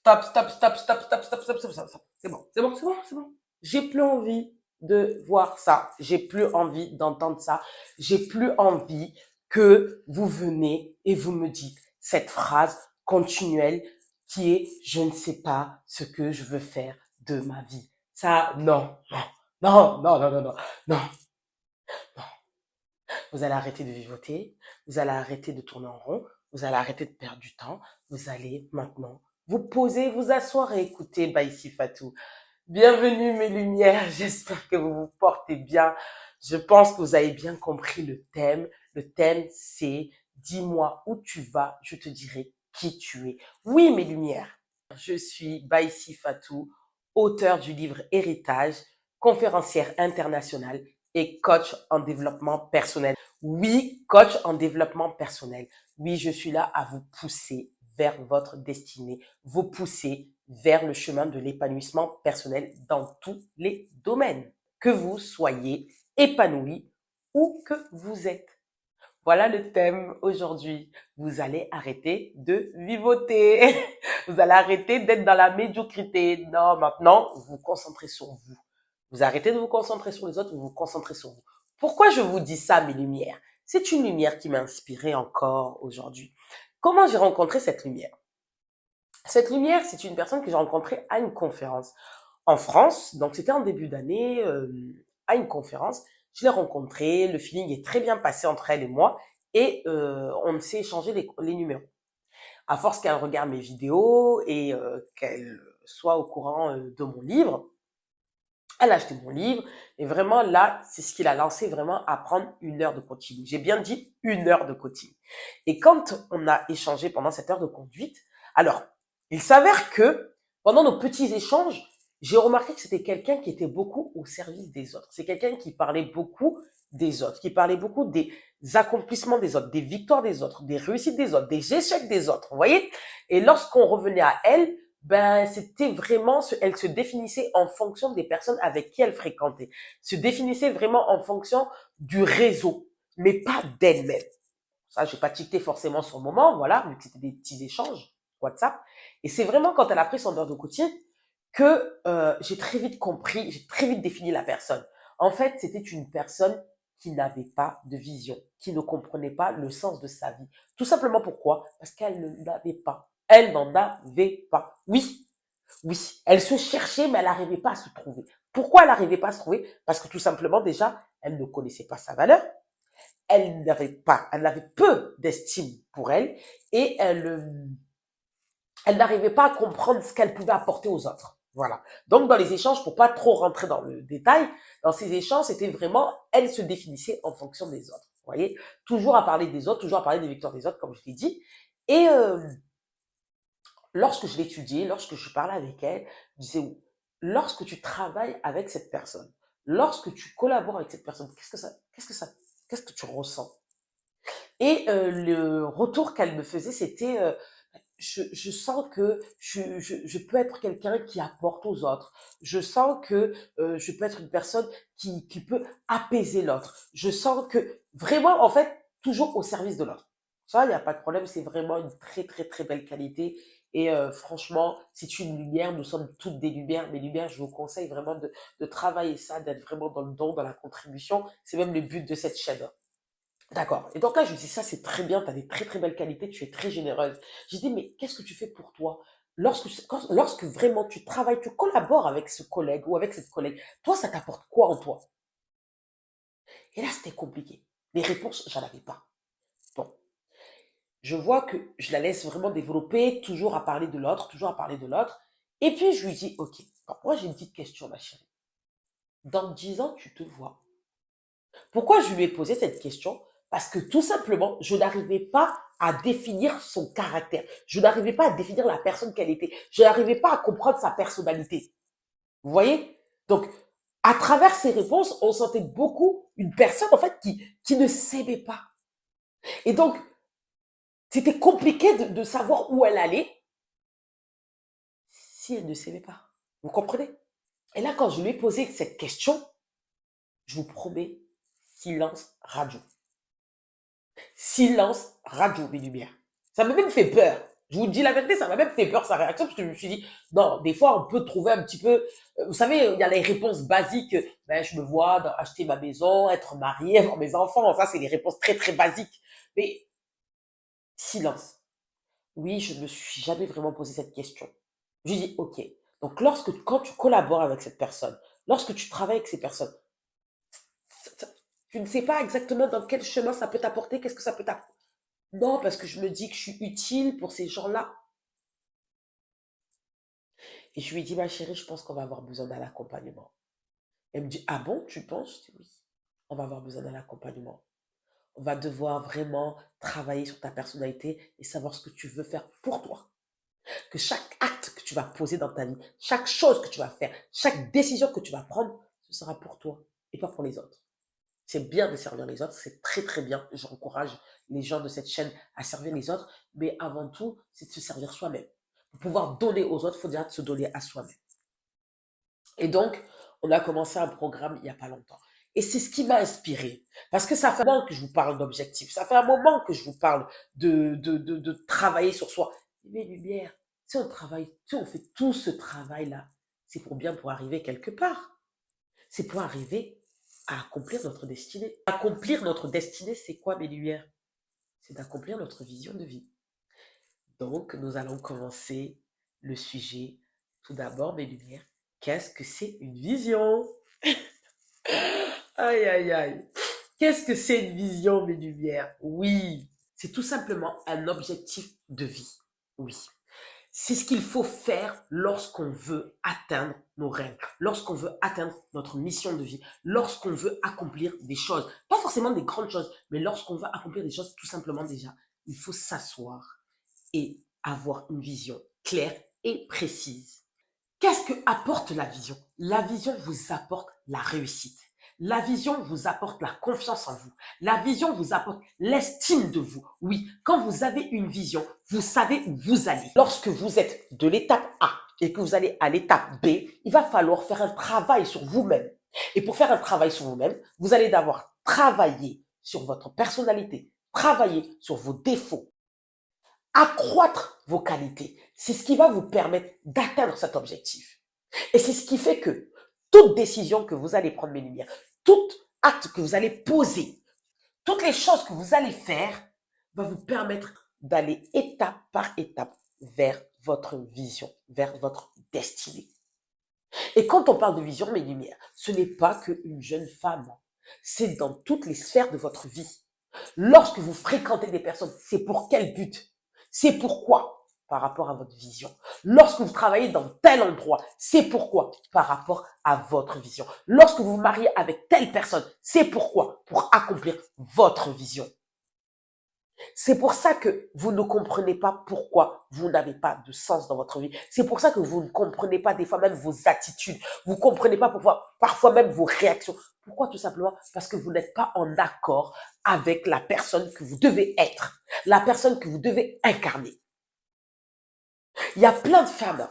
Stop, stop, stop, stop, stop, stop, stop, stop, stop, stop. C'est bon, c'est bon, c'est bon, c'est bon. J'ai plus envie de voir ça. J'ai plus envie d'entendre ça. J'ai plus envie que vous venez et vous me dites cette phrase continuelle qui est je ne sais pas ce que je veux faire de ma vie. Ça, non, non, non, non, non, non, non, non. Vous allez arrêter de vivoter, vous allez arrêter de tourner en rond, vous allez arrêter de perdre du temps, vous allez maintenant vous poser, vous asseoir et écouter Baïsi Fatou. Bienvenue mes lumières, j'espère que vous vous portez bien. Je pense que vous avez bien compris le thème. Le thème c'est dis-moi où tu vas, je te dirai qui tu es. Oui mes lumières, je suis Baïsi Fatou, auteur du livre Héritage, conférencière internationale et coach en développement personnel. Oui, coach en développement personnel. Oui, je suis là à vous pousser vers votre destinée, vous pousser vers le chemin de l'épanouissement personnel dans tous les domaines. Que vous soyez épanoui où que vous êtes. Voilà le thème aujourd'hui. Vous allez arrêter de vivoter. Vous allez arrêter d'être dans la médiocrité. Non, maintenant, vous vous concentrez sur vous. Vous arrêtez de vous concentrer sur les autres, vous vous concentrez sur vous. Pourquoi je vous dis ça, mes lumières? C'est une lumière qui m'a inspiré encore aujourd'hui. Comment j'ai rencontré cette lumière? Cette lumière, c'est une personne que j'ai rencontrée à une conférence en France. Donc, c'était en début d'année, à une conférence. Je l'ai rencontrée, le feeling est très bien passé entre elle et moi et on s'est échangé les numéros. À force qu'elle regarde mes vidéos et qu'elle soit au courant de mon livre, elle a acheté mon livre et vraiment là, c'est ce qui l'a lancé vraiment à prendre 1 heure de coaching. J'ai bien dit 1 heure de coaching. Et quand on a échangé pendant cette heure de conduite, alors, il s'avère que pendant nos petits échanges, j'ai remarqué que c'était quelqu'un qui était beaucoup au service des autres. C'est quelqu'un qui parlait beaucoup des autres, qui parlait beaucoup des accomplissements des autres, des victoires des autres, des réussites des autres, des échecs des autres, vous voyez? Et lorsqu'on revenait à elle, ben, c'était vraiment, elle se définissait en fonction des personnes avec qui elle fréquentait. Se définissait vraiment en fonction du réseau, mais pas d'elle-même. Ça, j'ai pas tiqueté forcément sur le moment, voilà, vu que c'était des petits échanges WhatsApp. Et c'est vraiment quand elle a pris son heure de coaching que j'ai très vite compris, j'ai très vite défini la personne. En fait, c'était une personne qui n'avait pas de vision, qui ne comprenait pas le sens de sa vie. Tout simplement pourquoi? Parce qu'elle ne l'avait pas. Elle n'en avait pas. Oui, oui, elle se cherchait, mais elle n'arrivait pas à se trouver. Pourquoi elle n'arrivait pas à se trouver? Parce que tout simplement, déjà, elle ne connaissait pas sa valeur, elle avait peu d'estime pour elle et elle n'arrivait pas à comprendre ce qu'elle pouvait apporter aux autres. Voilà. Donc, dans les échanges, pour pas trop rentrer dans le détail, dans ces échanges, c'était vraiment, elle se définissait en fonction des autres. Vous voyez? Toujours à parler des autres, toujours à parler des victoires des autres, comme je l'ai dit. Et lorsque je l'étudiais, lorsque je parlais avec elle, je disais, lorsque tu travailles avec cette personne, lorsque tu collabores avec cette personne, qu'est-ce que tu ressens? Et le retour qu'elle me faisait, c'était je sens que je peux être quelqu'un qui apporte aux autres. Je sens que je peux être une personne qui peut apaiser l'autre. Je sens que vraiment, en fait, toujours au service de l'autre. Ça, il n'y a pas de problème. C'est vraiment une très, très, très belle qualité. Et franchement, c'est une lumière. Nous sommes toutes des lumières. Mes lumières, je vous conseille vraiment de travailler ça, d'être vraiment dans le don, dans la contribution. C'est même le but de cette chaîne. D'accord. Et donc là, je me dis, ça, c'est très bien, tu as des très, très belles qualités, tu es très généreuse. J'ai dit, mais qu'est-ce que tu fais pour toi? Lorsque vraiment tu travailles, tu collabores avec ce collègue ou avec cette collègue, toi, ça t'apporte quoi en toi? Et là, c'était compliqué. Les réponses, j'en avais pas. Bon, je vois que je la laisse vraiment développer, toujours à parler de l'autre, toujours à parler de l'autre. Et puis, je lui dis, OK, bon, moi, j'ai une petite question, ma chérie. Dans 10 ans, tu te vois. Pourquoi je lui ai posé cette question? Parce que tout simplement, je n'arrivais pas à définir son caractère. Je n'arrivais pas à définir la personne qu'elle était. Je n'arrivais pas à comprendre sa personnalité. Vous voyez? Donc, à travers ces réponses, on sentait beaucoup une personne, en fait, qui ne s'aimait pas. Et donc, c'était compliqué de savoir où elle allait si elle ne s'aimait pas. Vous comprenez? Et là, quand je lui ai posé cette question, je vous promets, silence radio. Silence radio, mes lumières. Ça m'a même fait peur. Je vous dis la vérité, ça m'a même fait peur sa réaction parce que je me suis dit, non, des fois on peut trouver un petit peu, vous savez, il y a les réponses basiques, ben je me vois acheter ma maison, être mariée, avoir mes enfants, ça c'est les réponses très très basiques. Mais silence. Oui, je me suis jamais vraiment posé cette question. Je dis, ok. Donc quand tu collabores avec cette personne, lorsque tu travailles avec ces personnes, tu ne sais pas exactement dans quel chemin ça peut t'apporter, qu'est-ce que ça peut t'apporter. Non, parce que je me dis que je suis utile pour ces gens-là. Et je lui ai dit, ma chérie, je pense qu'on va avoir besoin d'un accompagnement. Elle me dit, ah bon, tu penses? Je dis, oui, on va avoir besoin d'un accompagnement. On va devoir vraiment travailler sur ta personnalité et savoir ce que tu veux faire pour toi. Que chaque acte que tu vas poser dans ta vie, chaque chose que tu vas faire, chaque décision que tu vas prendre, ce sera pour toi et pas pour les autres. C'est bien de servir les autres, c'est très très bien. J'encourage les gens de cette chaîne à servir les autres, mais avant tout, c'est de se servir soi-même. Pour pouvoir donner aux autres, il faut déjà se donner à soi-même. Et donc, on a commencé un programme il n'y a pas longtemps. Et c'est ce qui m'a inspiré. Parce que ça fait un moment que je vous parle d'objectifs. Ça fait un moment que je vous parle de travailler sur soi. Mais lumière, si on travaille, si on fait tout ce travail-là, c'est pour arriver quelque part. C'est pour arriver à accomplir notre destinée. Accomplir notre destinée, c'est quoi, mes lumières? C'est d'accomplir notre vision de vie. Donc, nous allons commencer le sujet. Tout d'abord, mes lumières, qu'est-ce que c'est une vision? Aïe, aïe, aïe. Qu'est-ce que c'est une vision, mes lumières? Oui, c'est tout simplement un objectif de vie. Oui. C'est ce qu'il faut faire lorsqu'on veut atteindre nos rêves, lorsqu'on veut atteindre notre mission de vie, lorsqu'on veut accomplir des choses. Pas forcément des grandes choses, mais lorsqu'on veut accomplir des choses, tout simplement déjà, il faut s'asseoir et avoir une vision claire et précise. Qu'est-ce que apporte la vision? La vision vous apporte la réussite. La vision vous apporte la confiance en vous. La vision vous apporte l'estime de vous. Oui, quand vous avez une vision, vous savez où vous allez. Lorsque vous êtes de l'étape A et que vous allez à l'étape B, il va falloir faire un travail sur vous-même. Et pour faire un travail sur vous-même, vous allez d'abord travailler sur votre personnalité, travailler sur vos défauts, accroître vos qualités. C'est ce qui va vous permettre d'atteindre cet objectif. Et c'est ce qui fait que toute décision que vous allez prendre, mes lumières, tout acte que vous allez poser, toutes les choses que vous allez faire, va vous permettre d'aller étape par étape vers votre vision, vers votre destinée. Et quand on parle de vision, mes lumières, ce n'est pas qu'une jeune femme. C'est dans toutes les sphères de votre vie. Lorsque vous fréquentez des personnes, c'est pour quel but? C'est pourquoi? Par rapport à votre vision. Lorsque vous travaillez dans tel endroit, c'est pourquoi? Par rapport à votre vision. Lorsque vous vous mariez avec telle personne, c'est pourquoi? Pour accomplir votre vision. C'est pour ça que vous ne comprenez pas pourquoi vous n'avez pas de sens dans votre vie. C'est pour ça que vous ne comprenez pas des fois même vos attitudes. Vous ne comprenez pas parfois même vos réactions. Pourquoi? Tout simplement parce que vous n'êtes pas en accord avec la personne que vous devez être, la personne que vous devez incarner. Il y a plein de femmes.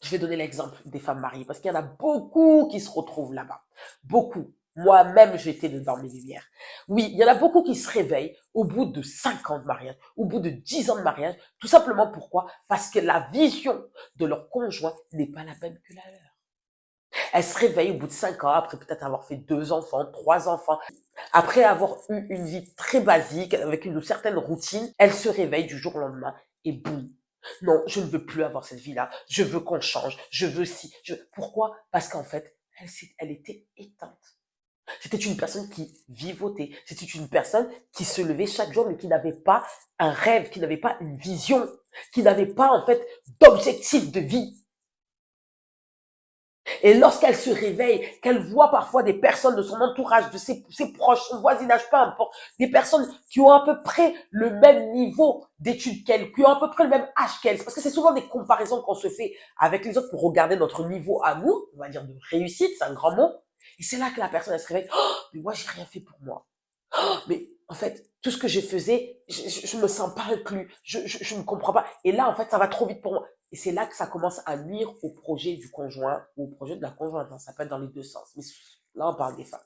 Je vais donner l'exemple des femmes mariées parce qu'il y en a beaucoup qui se retrouvent là-bas. Beaucoup. Moi-même, j'étais dedans mes lumières. Oui, il y en a beaucoup qui se réveillent au bout de 5 ans de mariage, au bout de 10 ans de mariage. Tout simplement pourquoi? Parce que la vision de leur conjoint n'est pas la même que la leur. Elles se réveillent au bout de 5 ans, après peut-être avoir fait 2 enfants, 3 enfants, après avoir eu une vie très basique, avec une certaine routine, elles se réveillent du jour au lendemain et boum. Non, je ne veux plus avoir cette vie-là. Je veux qu'on change. Je veux si. Pourquoi? Parce qu'en fait, elle était éteinte. C'était une personne qui vivotait. C'était une personne qui se levait chaque jour, mais qui n'avait pas un rêve, qui n'avait pas une vision, qui n'avait pas, en fait, d'objectif de vie. Et lorsqu'elle se réveille, qu'elle voit parfois des personnes de son entourage, de ses proches, son voisinage, peu importe, des personnes qui ont à peu près le même niveau d'études qu'elle, qui ont à peu près le même âge qu'elle, parce que c'est souvent des comparaisons qu'on se fait avec les autres pour regarder notre niveau à nous, on va dire de réussite, c'est un grand mot. Et c'est là que la personne, elle se réveille, oh, mais moi, j'ai rien fait pour moi. Oh, mais en fait, tout ce que je faisais, je me sens pas inclus, je ne comprends pas. Et là, en fait, ça va trop vite pour moi. Et c'est là que ça commence à nuire au projet du conjoint ou au projet de la conjointe. Ça peut être dans les deux sens. Mais là, on parle des femmes.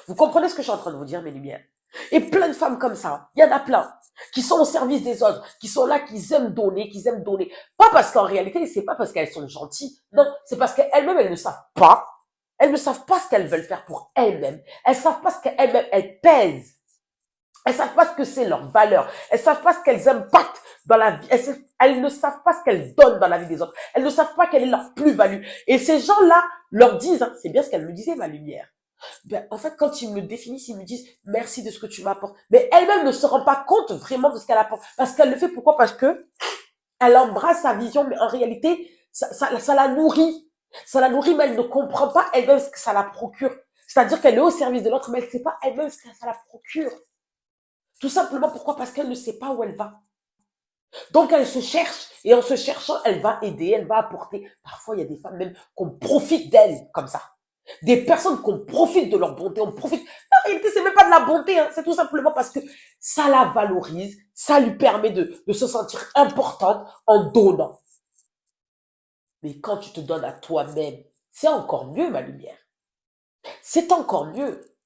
Vous comprenez ce que je suis en train de vous dire, mes lumières? Et plein de femmes comme ça, hein. Il y en a plein, qui sont au service des autres, qui sont là, qui aiment donner, qui aiment donner. Pas parce qu'en réalité, c'est pas parce qu'elles sont gentilles. Non, c'est parce qu'elles-mêmes, elles ne savent pas. Elles ne savent pas ce qu'elles veulent faire pour elles-mêmes. Elles savent pas ce qu'elles-mêmes, elles pèsent. Elles savent pas ce que c'est leur valeur. Elles savent pas ce qu'elles impactent dans la vie. Elles ne savent pas ce qu'elles donnent dans la vie des autres. Elles ne savent pas quelle est leur plus-value. Et ces gens-là leur disent, hein, c'est bien ce qu'elle me disait, ma lumière. Ben, en fait, quand ils me définissent, ils me disent merci de ce que tu m'apportes. Mais elle-même ne se rend pas compte vraiment de ce qu'elle apporte. Parce qu'elle le fait pourquoi? Parce que elle embrasse sa vision, mais en réalité, ça la nourrit. Ça la nourrit, mais elle ne comprend pas elle-même ce que ça la procure. C'est-à-dire qu'elle est au service de l'autre, mais elle ne sait pas elle-même ce que ça la procure. Tout simplement pourquoi? Parce qu'elle ne sait pas où elle va. Donc elle se cherche, et en se cherchant, elle va aider, elle va apporter. Parfois, il y a des femmes même qu'on profite d'elles comme ça. Des personnes qu'on profite de leur bonté, on profite. En réalité, c'est même pas de la bonté, hein. C'est tout simplement parce que ça la valorise, ça lui permet de se sentir importante en donnant. Mais quand tu te donnes à toi-même, c'est encore mieux, ma lumière. C'est encore mieux.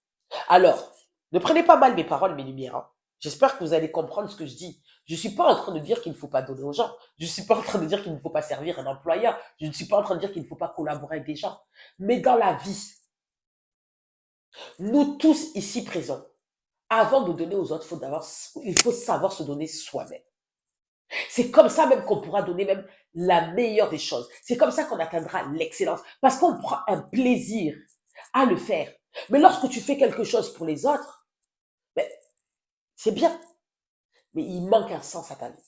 Alors, ne prenez pas mal mes paroles, mes lumières, hein. J'espère que vous allez comprendre ce que je dis. Je ne suis pas en train de dire qu'il ne faut pas donner aux gens. Je ne suis pas en train de dire qu'il ne faut pas servir un employeur. Je ne suis pas en train de dire qu'il ne faut pas collaborer avec des gens. Mais dans la vie, nous tous ici présents, avant de donner aux autres, il faut savoir se donner soi-même. C'est comme ça même qu'on pourra donner même la meilleure des choses. C'est comme ça qu'on atteindra l'excellence. Parce qu'on prend un plaisir à le faire. Mais lorsque tu fais quelque chose pour les autres, ben, c'est bien. Mais il manque un sens à ta vie.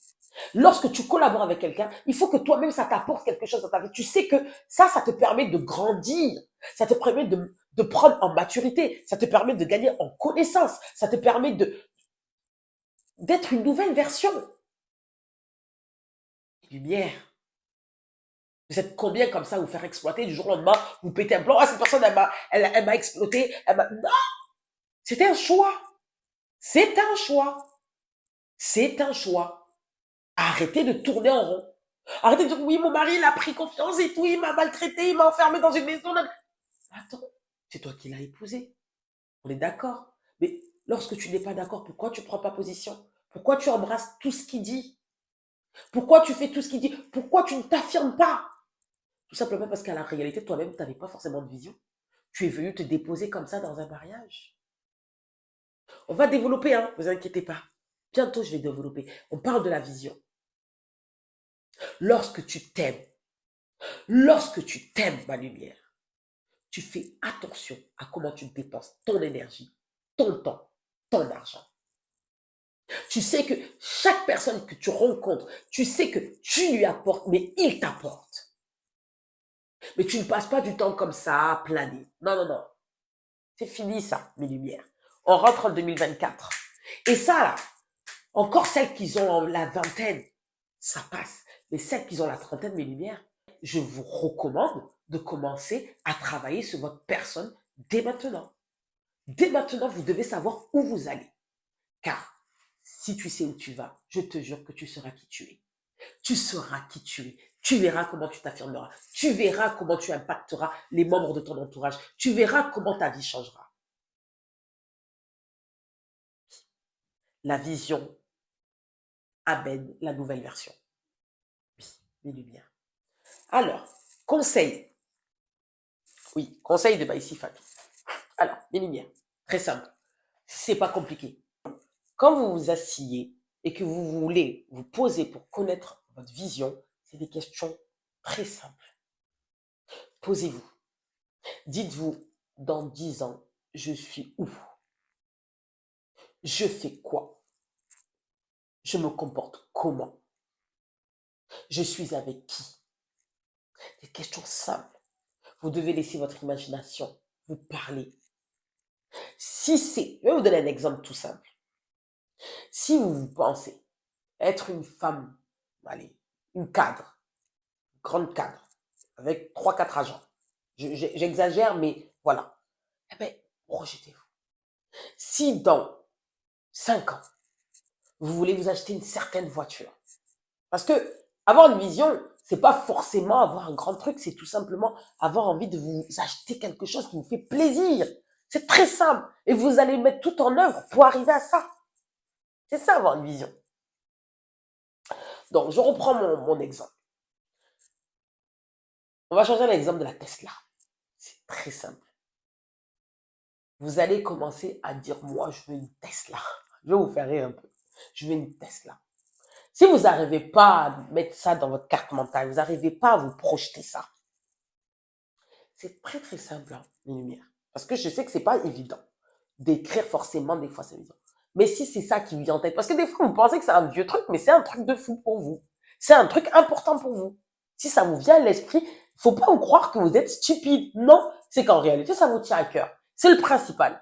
Lorsque tu collabores avec quelqu'un, il faut que toi-même, ça t'apporte quelque chose dans ta vie. Tu sais que ça te permet de grandir. Ça te permet de prendre en maturité. Ça te permet de gagner en connaissance. Ça te permet d'être une nouvelle version. Lumière. Vous êtes combien comme ça vous faire exploiter du jour au lendemain, vous pétez un plomb, ah, cette personne, elle m'a exploité, non! C'était un choix. C'est un choix. C'est un choix. Arrêtez de tourner en rond. Arrêtez de dire, oui, mon mari, il a pris confiance et tout, il m'a maltraité, il m'a enfermé dans une maison. Attends, c'est toi qui l'as épousé. On est d'accord. Mais lorsque tu n'es pas d'accord, pourquoi tu ne prends pas position? Pourquoi tu embrasses tout ce qu'il dit? Pourquoi tu fais tout ce qu'il dit? Pourquoi tu ne t'affirmes pas? Tout simplement parce qu'à la réalité, toi-même, tu n'avais pas forcément de vision. Tu es venu te déposer comme ça dans un mariage. On va développer, hein, ne vous inquiétez pas. Bientôt, je vais développer. On parle de la vision. Lorsque tu t'aimes, ma lumière, tu fais attention à comment tu dépenses ton énergie, ton temps, ton argent. Tu sais que chaque personne que tu rencontres, tu sais que tu lui apportes, mais il t'apporte. Mais tu ne passes pas du temps comme ça à planer. Non, non, non. C'est fini ça, mes lumières. On rentre en 2024. Et ça, là, encore celles qui ont la vingtaine, ça passe. Mais celles qui ont la trentaine, mes lumières, je vous recommande de commencer à travailler sur votre personne dès maintenant. Dès maintenant, vous devez savoir où vous allez. Car si tu sais où tu vas, je te jure que tu seras qui tu es. Tu seras qui tu es. Tu verras comment tu t'affirmeras. Tu verras comment tu impacteras les membres de ton entourage. Tu verras comment ta vie changera. La vision amène la nouvelle version. Oui, les lumières. Alors, conseil. Oui, conseil de Baïsi Fatou. Alors, les lumières. Très simple. C'est pas compliqué. Quand vous vous asseyez et que vous voulez vous poser pour connaître votre vision, c'est des questions très simples. Posez-vous. Dites-vous, dans 10 ans, je suis où? Je fais quoi? Je me comporte comment? Je suis avec qui? Des questions simples. Vous devez laisser votre imagination vous parler. Je vais vous donner un exemple tout simple. Si vous pensez être une femme, allez, une cadre, une grande cadre, avec 3-4 agents, j'exagère, mais voilà. Eh bien, projetez-vous. Si dans 5 ans, vous voulez vous acheter une certaine voiture, parce que avoir une vision, c'est pas forcément avoir un grand truc, c'est tout simplement avoir envie de vous acheter quelque chose qui vous fait plaisir. C'est très simple. Et vous allez mettre tout en œuvre pour arriver à ça. C'est ça, avoir une vision. Donc, je reprends mon exemple. On va changer l'exemple de la Tesla. C'est très simple. Vous allez commencer à dire, moi, je veux une Tesla. Je vais vous faire rire un peu. Je veux une Tesla. Si vous n'arrivez pas à mettre ça dans votre carte mentale, vous n'arrivez pas à vous projeter ça, c'est très très simple, hein, les lumières. Parce que je sais que c'est pas évident d'écrire forcément, des fois c'est évident. Mais si c'est ça qui vient en tête, parce que des fois vous pensez que c'est un vieux truc, mais c'est un truc de fou pour vous. C'est un truc important pour vous. Si ça vous vient à l'esprit, faut pas vous croire que vous êtes stupide. Non, c'est qu'en réalité ça vous tient à cœur. C'est le principal.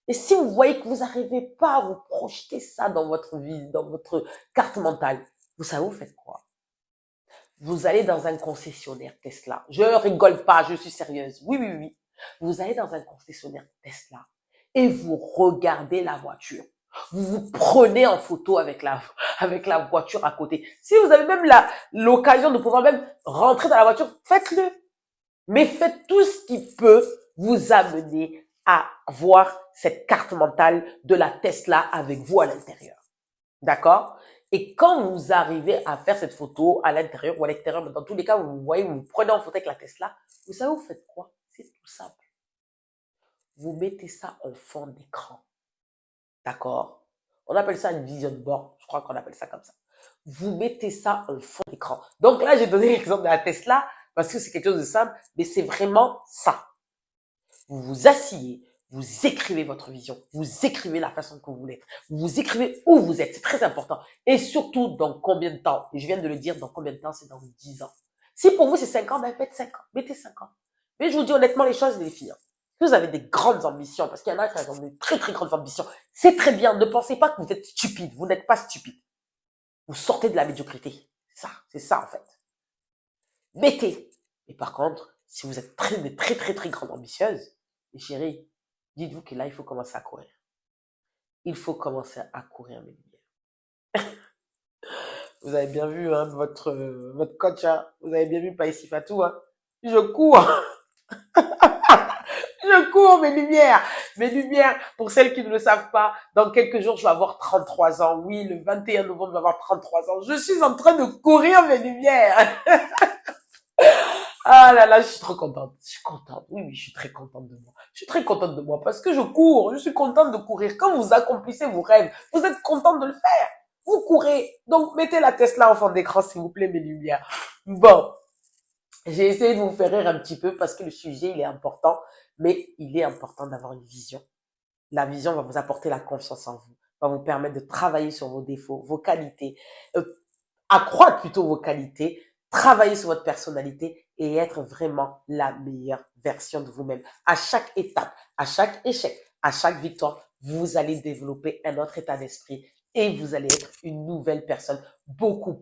Et si vous voyez que vous n'arrivez pas à vous projeter ça dans votre vie, dans votre carte mentale, vous savez, vous faites quoi? Vous allez dans un concessionnaire Tesla. Je rigole pas, je suis sérieuse. Oui, oui, oui. Vous allez dans un concessionnaire Tesla et vous regardez la voiture. Vous vous prenez en photo avec la voiture à côté. Si vous avez même l'occasion de pouvoir même rentrer dans la voiture, faites-le. Mais faites tout ce qui peut vous amener à voir cette carte mentale de la Tesla avec vous à l'intérieur. D'accord? Et quand vous arrivez à faire cette photo à l'intérieur ou à l'extérieur, mais dans tous les cas, vous voyez, vous prenez en photo avec la Tesla, vous savez, vous faites quoi? C'est tout simple. Vous mettez ça en fond d'écran. D'accord? On appelle ça une vision board. Je crois qu'on appelle ça comme ça. Vous mettez ça en fond d'écran. Donc là, j'ai donné l'exemple de la Tesla parce que c'est quelque chose de simple, mais c'est vraiment ça. Vous vous asseyez, vous écrivez votre vision, vous écrivez la façon que vous voulez être, vous écrivez où vous êtes, c'est très important. Et surtout, dans combien de temps? Et je viens de le dire, dans combien de temps? C'est dans 10 ans. Si pour vous c'est 5 ans, ben faites 5 ans, mettez 5 ans. Mais je vous dis honnêtement les choses, les filles. Si vous avez des grandes ambitions, parce qu'il y en a qui ont des très très grandes ambitions, c'est très bien. Ne pensez pas que vous êtes stupide. Vous n'êtes pas stupide. Vous sortez de la médiocrité. C'est ça en fait. Mettez. Et par contre, si vous êtes très très très très grande ambitieuse, mes chéris, dites-vous que là, il faut commencer à courir. Il faut commencer à courir, mes lumières. Vous avez bien vu, hein, votre coach, hein, vous avez bien vu Païsi Fatou, hein. Je cours, je cours, mes lumières. Mes lumières, pour celles qui ne le savent pas, dans quelques jours, je vais avoir 33 ans. Oui, le 21 novembre, je vais avoir 33 ans. Je suis en train de courir, mes lumières. Ah là là, je suis trop contente. Je suis contente. Oui, oui, je suis très contente de moi. Je suis très contente de moi parce que je cours. Je suis contente de courir. Quand vous accomplissez vos rêves, vous êtes contente de le faire. Vous courez. Donc, mettez la Tesla en fond d'écran, s'il vous plaît, mes lumières. Bon. J'ai essayé de vous faire rire un petit peu parce que le sujet, il est important. Mais il est important d'avoir une vision. La vision va vous apporter la confiance en vous. Va vous permettre de travailler sur vos défauts, vos qualités. Accroître plutôt vos qualités, travailler sur votre personnalité et être vraiment la meilleure version de vous-même. À chaque étape, à chaque échec, à chaque victoire, vous allez développer un autre état d'esprit et vous allez être une nouvelle personne beaucoup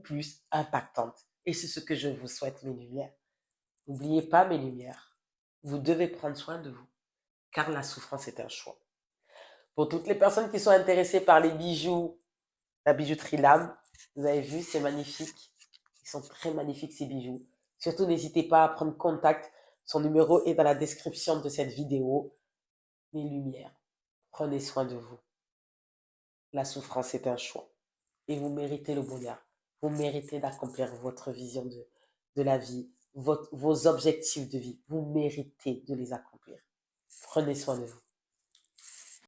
plus impactante. Et c'est ce que je vous souhaite, mes lumières. N'oubliez pas, mes lumières, vous devez prendre soin de vous, car la souffrance est un choix. Pour toutes les personnes qui sont intéressées par les bijoux, la bijouterie Lame, vous avez vu, c'est magnifique. Ils sont très magnifiques ces bijoux. Surtout, n'hésitez pas à prendre contact. Son numéro est dans la description de cette vidéo. Les lumières, prenez soin de vous. La souffrance est un choix. Et vous méritez le bonheur. Vous méritez d'accomplir votre vision de la vie, vos objectifs de vie. Vous méritez de les accomplir. Prenez soin de vous.